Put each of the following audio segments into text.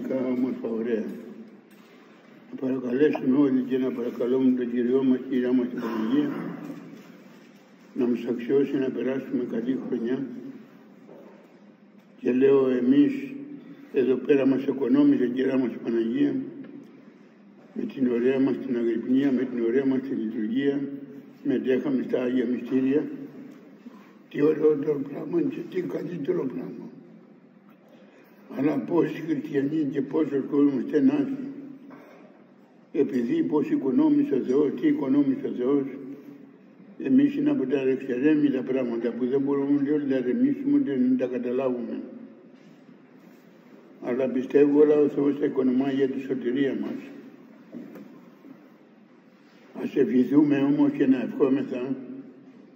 πραγματικά όμορφα, ωραία. Να παρακαλέσουμε όλοι και να παρακαλούμε τον Κυριό μας, Κυρία μας την Παναγία, να μας αξιώσει να περάσουμε καλή χρονιά. Και λέω εμείς εδώ πέρα μας οικονόμησε η Κυρία μας η Παναγία με την ωραία μας την αγρυπνία, με την ωραία μας τη λειτουργία, μετέχαμε στα Άγια Μυστήρια. Τι ωραιότερο πράγμα και τι καλύτερο πράγμα. Αλλά πόσοι χριστιανοί και πόσος κόσμος στενάζει. Επειδή πώς οικονόμησε ο Θεός, τι οικονόμησε ο Θεός, εμείς είναι από τα δεξιαρέμητα πράγματα που δεν μπορούμε να τα ρεμίσουμε ούτε να τα καταλάβουμε. Αλλά πιστεύω όλα ο Θεός θα οικονομάει για τη σωτηρία μας. Ας ευχηθούμε όμως και να ευχόμεθα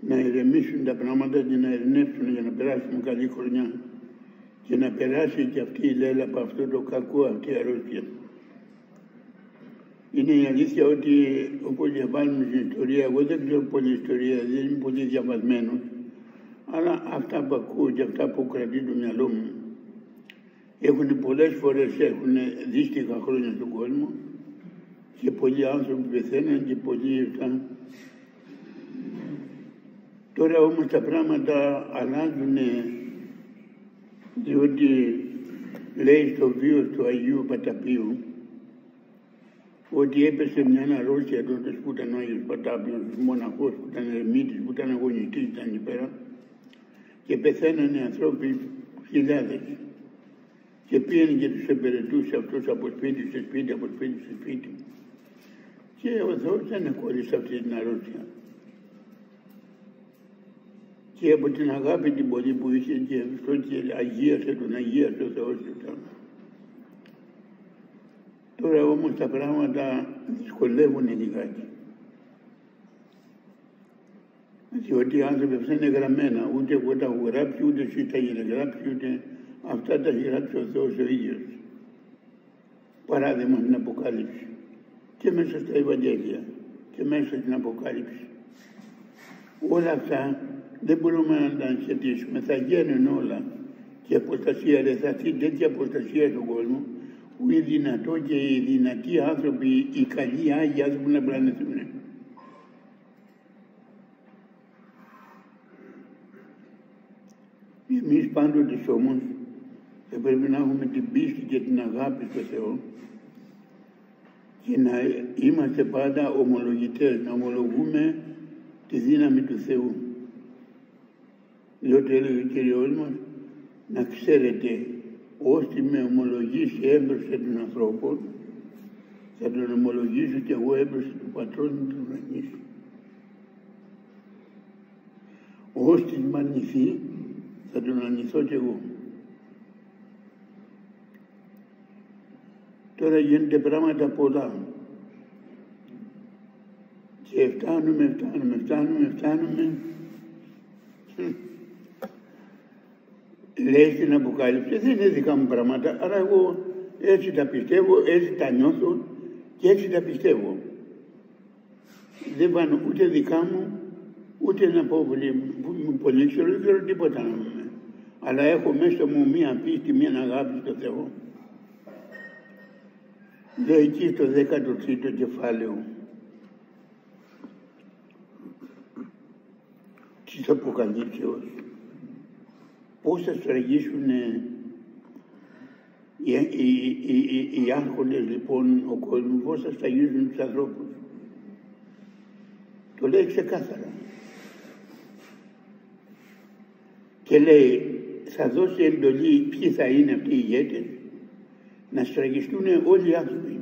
να ηρεμήσουν τα πράγματα και να ειρηνεύσουν για να περάσουμε καλή χρονιά και να περάσει και αυτή η λέλα από αυτό το κακό, αυτή η αρρώστια. Είναι η αλήθεια ότι όπως διαβάζουμε στην ιστορία, εγώ δεν ξέρω πολλή ιστορία, δεν είμαι πολύ διαβασμένος, αλλά αυτά που ακούω και αυτά που κρατεί το μυαλό μου έχουν πολλές φορές δύστιχα χρόνια στον κόσμο και πολλοί άνθρωποι πεθαίνουν και πολλοί αυτά. Τώρα όμως τα πράγματα αλλάζουν, διότι λέει στο βίο του Αγίου Παταπίου ότι έπεσε μια αρρώστια τότε που ήταν ο Άγιος Πατάπιος, μοναχός που ήταν ερεμίτης, που ήταν αγωνιστής, ήταν εκεί πέρα και πεθαίνανε ανθρώποι χιλιάδες και πήγαινε και τους εμπερετούσε αυτούς από σπίτι σε σπίτι, από σπίτι σε σπίτι και ο Θεός δεν εκχώρησε αυτή την αρρώστια. Και από την αγάπη την πολύ που είχε και αυτό και αγίασε ο Θεός. Τώρα όμως τα πράγματα δυσκολεύουν λιγάκι. Διότι οι άνθρωποι αυτά είναι γραμμένα, ούτε εγώ τα έχω γράψει, ούτε εσύ τα έχετε γράψει, ούτε αυτά τα έχει γράψει ο Θεός ο ίδιος. Παράδειγμα στην Αποκάλυψη και μέσα στα Ευαγγέλια και μέσα στην Αποκάλυψη. Όλα αυτά δεν μπορούμε να τα σχετίσουμε, θα γίνουν όλα. Και η αποστασία δεν θα έρθει τέτοια αποστασία στον κόσμο, που είναι δυνατό και οι δυνατοί άνθρωποι, οι καλοί Άγιοι άνθρωποι να πλανηθούν. Εμείς πάντοτε όμως θα πρέπει να έχουμε την πίστη και την αγάπη στο Θεό και να είμαστε πάντα ομολογητές, να ομολογούμε τη δύναμη του Θεού. Διότι έλεγε ο Κύριος μας, να ξέρετε, όσοι με ομολογήσει έμπροσθεν των ανθρώπων, θα τον ομολογήσω και εγώ έμπροσθεν του Πατρός μου του ουρανής. Όσοι με αρνηθεί, θα τον αρνηθώ κι εγώ. Τώρα γίνονται πράγματα πολλά. Και φτάνουμε. Λέει στην Αποκάλυψη, δεν είναι δικά μου πράγματα, αλλά εγώ έτσι τα πιστεύω, έτσι τα νιώθω και έτσι τα πιστεύω. Δεν πάνε ούτε δικά μου, ούτε να πω πολύ ξέρω, δεν ξέρω τίποτα να πούμε. Αλλά έχω μέσα μου μία πίστη, μία αγάπη στο Θεό. Λέει εκεί στο 13ο κεφάλαιο της Αποκαλύψεως, πώς θα σφραγίσουν οι άρχοντες λοιπόν ο κόσμος, πώς θα σφραγίσουν τους ανθρώπους. Το λέει ξεκάθαρα. Και λέει, θα δώσει εντολή ποιοι θα είναι αυτοί οι ηγέτες, να σφραγιστούν όλοι οι άνθρωποι.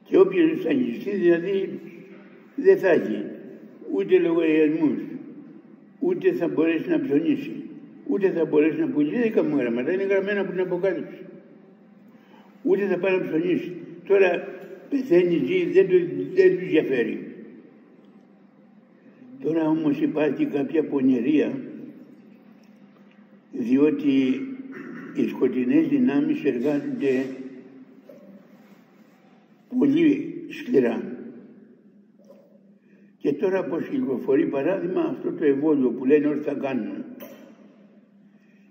Και όποιος σφραγιστεί δηλαδή δεν θα έχει ούτε λογαριασμούς, ούτε θα μπορέσει να ψωνίσει, ούτε θα μπορέσει να πουλήσει. Δεν δικά μου γραμμάτα, είναι γραμμένα από την Αποκάλυψη. Ούτε θα πάει να ψωνίσει. Τώρα πεθαίνει, ζει, δεν του ενδιαφέρει. Τώρα όμως υπάρχει κάποια πονηρία, διότι οι σκοτεινές δυνάμεις εργάζονται πολύ σκληρά. Και τώρα πως κυκλοφορεί παράδειγμα αυτό το εμβόλιο που λένε ότι θα κάνουν.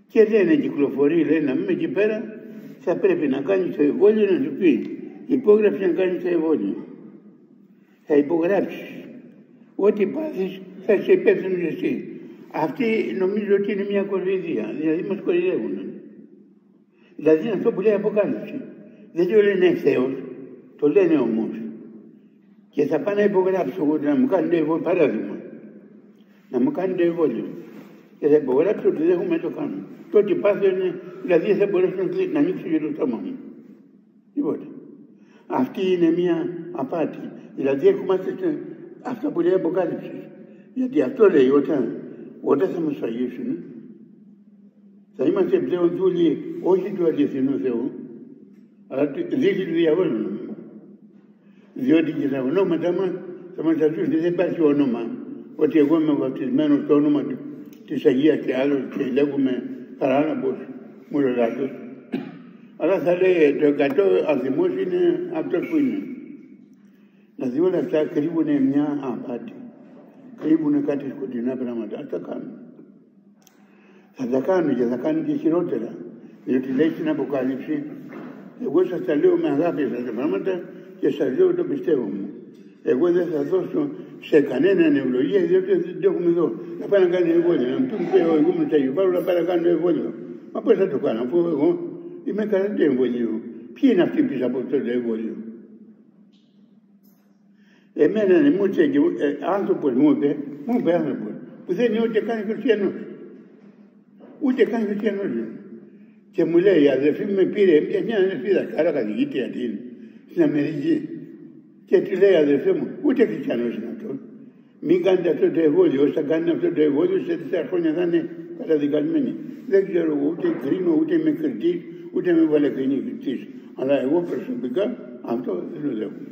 Και λένε κυκλοφορεί, λένε να μην εκεί πέρα θα πρέπει να κάνεις το εμβόλιο να σου πει υπόγραψε να κάνεις το εμβόλιο. Θα υπογράψεις. Ό,τι πάθεις θα είσαι υπεύθυνος εσύ. Αυτή νομίζω ότι είναι μια κοροϊδία, δηλαδή μας κοροϊδεύουν. Δηλαδή είναι αυτό που λέει Αποκάλυψη. Δεν το λένε ευθέως, το λένε όμως. Και θα πάνε να υπογράψω να μου κάνουν το εμβόλιο, παράδειγμα. Να μου κάνουν το εμβόλιο. Και θα υπογράψω ότι δεν έχουμε το κάνω. Τότε πάθαινε, δηλαδή θα μπορέσω να ανοίξω και το στόμα μου. Τίποτα. Αυτή είναι μια απάτη. Δηλαδή έρχομαστε σε αυτά που λέει Αποκάλυψη. Γιατί αυτό λέει όταν θα μας φαγήσουν, θα είμαστε πλέον δούλοι όχι του αληθινού Θεού, αλλά δούλοι του διαβόλου. Διότι και τα ονόματα μας θα μας αφήσουν. Δεν υπάρχει όνομα ότι εγώ είμαι βαπτισμένος στο όνομα της Αγίας και άλλος και λέγουμε Χαράλαμπος, Μουρολάτος. Αλλά θα λέει το 100 αριθμός είναι αυτός που είναι. Δηλαδή όλα αυτά κρύβουν μια απάτη. Κρύβουν κάτι σκοτεινά πράγματα. Ας τα κάνουν. Θα τα κάνουν και θα κάνουν και χειρότερα. Διότι λέει στην Αποκάλυψη, εγώ σας τα λέω με αγάπη αυτά τα πράγματα και σας λέω το πιστεύω μου. Εγώ δεν θα δώσω σε κανέναν ευλογία, διότι δεν το έχουμε εδώ. Θα πάει να κάνει εμβόλιο. Να μου πει ο ηγούμενος του Αγίου Παύλου να πάει να κάνει εμβόλιο. Μα πώς θα το κάνω, αφού εγώ είμαι κατά το εμβόλιο. Ποιοι είναι αυτοί πίσω από αυτό το εμβόλιο. Εμένα μου είπε άνθρωπος, μου είπε άνθρωπος, που δεν είναι ούτε καν χριστιανός. Ούτε καν χριστιανός. Και μου λέει, η αδερφή μου με πήρε, μια αδερφή δασκάλα καθηγήτρια στην Αμερική. Και τη λέει, αδερφέ μου, ούτε χριστιανός είναι αυτό. Μην κάνετε αυτό το εμβόλιο. Όσοι θα κάνουν αυτό το εμβόλιο, σε 4 χρόνια θα είναι καταδικασμένοι. Δεν ξέρω εγώ, ούτε κρίνω, ούτε είμαι κριτής, ούτε με βαλεκρινή κριτής. Αλλά εγώ προσωπικά αυτό δεν το δέχομαι.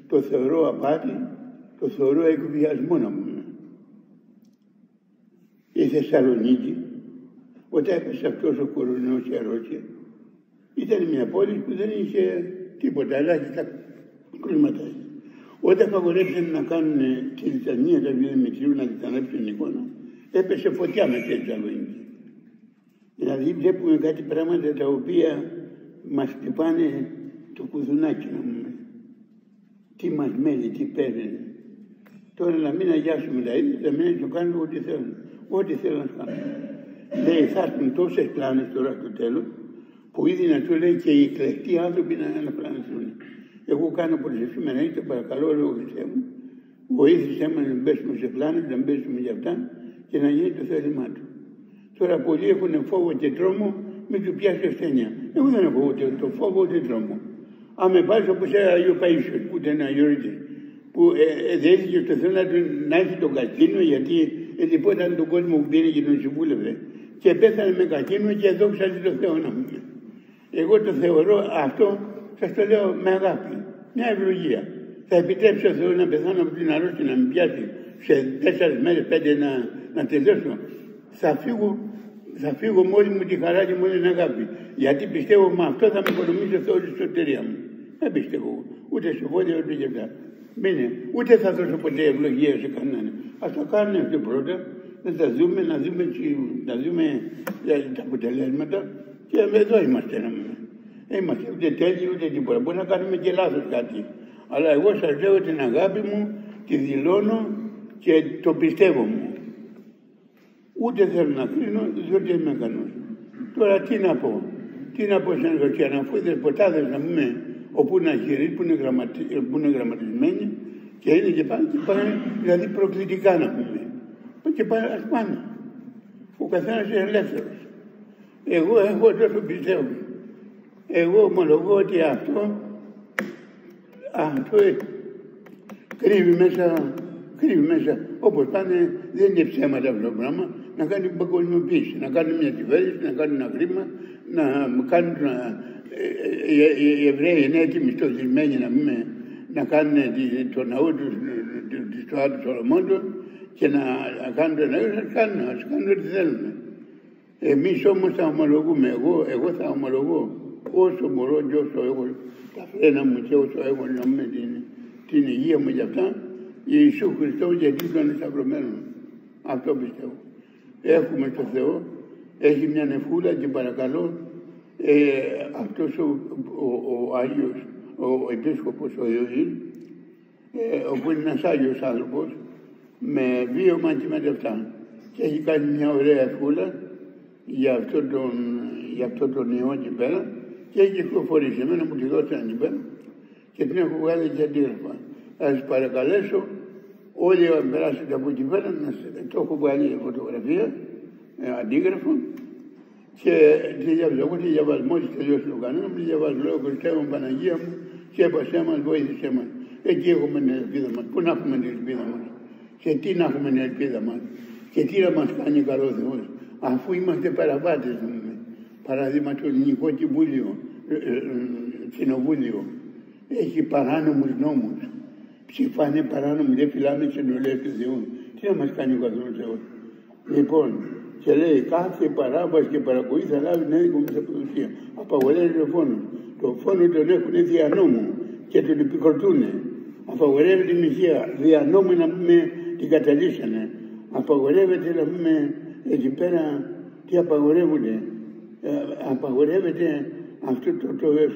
Το θεωρώ απάτη, το θεωρώ εκβιασμό να πούμε. Η Θεσσαλονίκη, όταν έπεσε αυτός ο κορονοϊός και αρρώστια, ήταν μια πόλη που δεν είχε τίποτα, ελάχιστα κρούσματα. Όταν απαγορεύσαν να κάνουν τη λιτανία τα βιομετρίου να λιτανέψουν την εικόνα, έπεσε φωτιά με τη Θεσσαλονίκη. Δηλαδή βλέπουμε κάτι πράγματα τα οποία μας χτυπάνε το κουδουνάκι να πούμε. Τι μας μένει, τι παίρνει. Τώρα να μην αγιάσουμε τα ίδια, να μην το κάνουμε ό,τι θέλουν. Ό,τι θέλουν να κάνουν. Λέει, θα έρθουν τόσες πλάνες τώρα στο τέλος, που ήδη να του λέει και οι εκλεκτοί άνθρωποι να πλανηθούν. Εγώ κάνω προσευχή με να είστε, παρακαλώ, λόγω Χριστέ μου, βοήθησέ μας να μπέσουμε σε πλάνες, να μπέσουμε για αυτά και να γίνει το θέλημά του. Τώρα πολλοί έχουν φόβο και τρόμο, μην του πιάσει ασθένεια. Εγώ δεν έχω ούτε το φόβο ούτε τρόμο. Αν με πάρεις όπως ένα Αγίο Παΐσιος, που ήταν αγιορείτης, που δέχτηκε στο Θεό να έχει τον καρκίνο, γιατί λυπόταν τον κόσμο που πήρε και τον συμβούλευε. Και πέθανε με καρκίνο και δόξα το Θεό να μου. Εγώ το θεωρώ αυτό, σας το λέω με αγάπη, μια ευλογία. Θα επιτρέψει ο Θεός να πεθάνω από την αρρώστια, να με πιάσει σε 4 μέρες, 5 να τελειώσω. Θα φύγω με όλη μου τη χαρά και με όλη την αγάπη. Γιατί πιστεύω με αυτό θα με οικονομήσει ο Θεός στη σωτηρία μου. Δεν πιστεύω ούτε σε βόλια ούτε και αυτά. Ούτε θα δώσω ποτέ ευλογία σε κανέναν. Ας το κάνουν αυτό πρώτα, να τα δούμε, να δούμε τα αποτελέσματα και εδώ είμαστε να πούμε. Είμαστε ούτε τέλειοι ούτε τίποτα. Μπορεί να κάνουμε και λάθος κάτι. Αλλά εγώ σας λέω την αγάπη μου, τη δηλώνω και το πιστεύω μου. Ούτε θέλω να κρίνω, διότι είμαι ικανός. Τώρα τι να πω. Τι να πω στην Χριστιανά, αφού οι δεσποτάδες να πούμε όπου είναι αχυροί, που είναι γραμματισμένοι και είναι και πάνε, δηλαδή προκλητικά να πούμε. Και πάνε, ας πάνε. Ο καθένας είναι ελεύθερος. Εγώ έχω τόσο πιστεύω. Εγώ ομολογώ ότι αυτό κρύβει μέσα, όπως πάνε, δεν είναι ψέματα αυτό το πράγμα, να κάνει παγκοσμιοποίηση, να κάνουν μια κυβέρνηση, να κάνουν ένα χρήμα, να κάνουν οι Εβραίοι είναι έτοιμοι στο θυσμένοι να κάνουν το ναό του Άτου Σολομόντου και να κάνουν το ναό, ας κάνουν ό,τι θέλουν. Εμείς όμως θα ομολογούμε, εγώ θα ομολογώ όσο μπορώ και όσο έχω τα φρένα μου και όσο έχω την υγεία μου για αυτά, Ιησού Χριστό γιατί τον σταυρωμένο. Αυτό πιστεύω. Έχουμε το Θεό, έχει μια νεφούλα και παρακαλώ, αυτός ο Άγιος, ο Επίσκοπος ο Ιωήλ, όπου είναι ένας Άγιος άνθρωπος, με βίωμα και με λεφτά. Και έχει κάνει μια ωραία ευχούλα για αυτόν τον ιό εκεί πέρα και έχει κυκλοφορήσει. Εμένα μου τη δώσανε εκεί πέρα και την έχω βγάλει και αντίγραφα. Θα σας παρακαλέσω όλοι αν περάσετε από εκεί πέρα να το έχω βγάλει φωτογραφία, αντίγραφο και τη διαβάζω. Εγώ τη διαβάζω. Μόλις τελειώσει το κανόνα μου, τη διαβάζω. Λέω Χριστέ μου, Παναγία μου, σκέπασέ μας, βοήθησέ μας. Εκεί έχουμε την ελπίδα μας. Πού να έχουμε την ελπίδα μας και τι να έχουμε την ελπίδα μας και τι να μας κάνει καλό Θεός, αφού είμαστε παραβάτες. Παράδειγμα, το Ελληνικό Κοινοβούλιο έχει παράνομους νόμους. Ψηφάνε παράνομοι, δεν φυλάμε τις εντολές του Θεού. Τι να μας κάνει ο καθόλου Θεός. Λοιπόν, και λέει κάθε παράβαση και παρακοή θα λάβει νέα δικομισαποδοσία. Απαγορεύεται ο φόνος. Το φόνο τον έχουν δια νόμου και τον επικροτούν. Απαγορεύεται η μοιχεία. Δια νόμου να πούμε την καταλύσανε. Απαγορεύεται να πούμε εκεί πέρα τι απαγορεύονται. Απαγορεύεται αυτό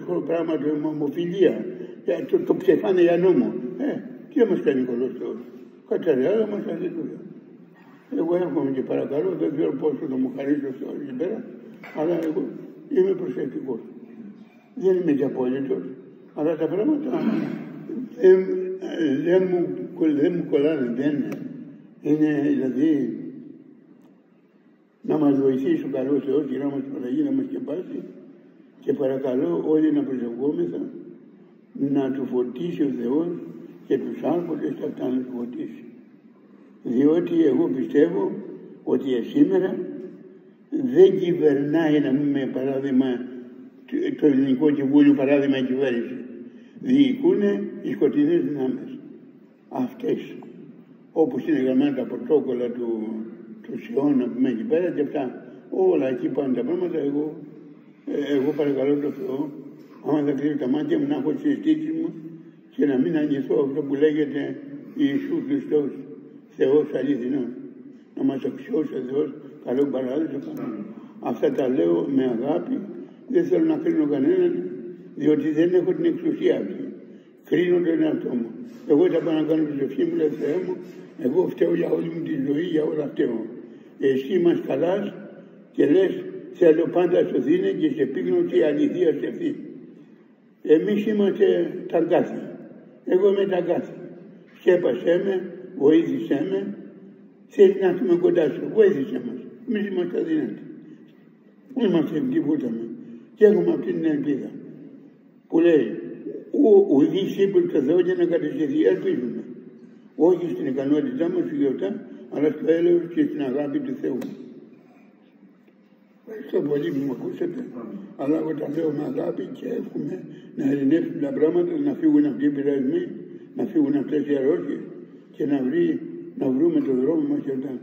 το πράγμα, το ομοφιλία. Το ψεφάνε για νόμο. Τι μας κάνει κολός Θεός. Κατσαριά, μας κάνει δουλειά. Εγώ έρχομαι και παρακαλώ, δεν ξέρω πόσο θα μου χαρίσει ο Θεός εκεί πέρα, αλλά εγώ είμαι προσεκτικός. Δεν είμαι και απόλυτος, αλλά τα πράγματα δεν μου κολλάνε, δεν είναι δηλαδή να μας βοηθήσει ο καλός Θεός, Κυρία μας Παναγία, να μας σκεπάσει και παρακαλώ όλοι να προσευχόμεθα, να του φωτίσει ο Θεός και τους άρχοντες θα αυτά να του φωτίσει. Διότι εγώ πιστεύω ότι σήμερα δεν κυβερνάει, να πούμε παράδειγμα, το Ελληνικό Κοινοβούλιο, παράδειγμα η κυβέρνηση. Διοικούνε οι σκοτεινές δυνάμεις. Αυτές, όπως είναι γραμμένα τα πρωτόκολλα του Σιών, να πούμε εκεί πέρα και αυτά. Όλα εκεί πάνε τα πράγματα. Εγώ παρακαλώ τον Θεό, άμα θα κλείσω τα μάτια μου, να έχω τις αισθήσεις μου και να μην αγγιθώ αυτό που λέγεται Ιησούς Χριστός, Θεός αληθινός. Να μας αξιώσει ο Θεός, καλό παράδεισο. Αυτά τα λέω με αγάπη, δεν θέλω να κρίνω κανέναν, διότι δεν έχω την εξουσία αυτή. Κρίνω τον εαυτό μου. Εγώ θα πάω να κάνω τη ευχή μου, λέει Θεέ μου, εγώ φταίω για όλη μου τη ζωή, για όλα φταίω. Εσύ μας καλάς και λες, θέλω πάντα σωθήνε και σε επίγνωση αληθεία σε αυτή. Εμείς είμαστε τα γκάθη. Εγώ είμαι τα γκάθη. Σκέπασέ με, βοήθησέ με, θέλει να έρθουμε κοντά σου, βοήθησέ μας. Εμείς είμαστε αδύνατοι. Είμαστε τίποταμε. Και έχουμε αυτή την ελπίδα που λέει ουδείς ύπουλ το Θεό για να κατευθυνθεί, ελπίζουμε. Όχι στην ικανότητά μας και αυτά, αλλά στο έλεος και στην αγάπη του Θεού. Ευχαριστώ πολύ που με ακούσατε, αλλά εγώ τα λέω με αγάπη και εύχομαι να ειρηνεύσουν τα πράγματα, να φύγουν αυτοί οι πειρασμοί, να φύγουν αυτές οι αρρώστιες και να βρούμε τον δρόμο μας και αυτά.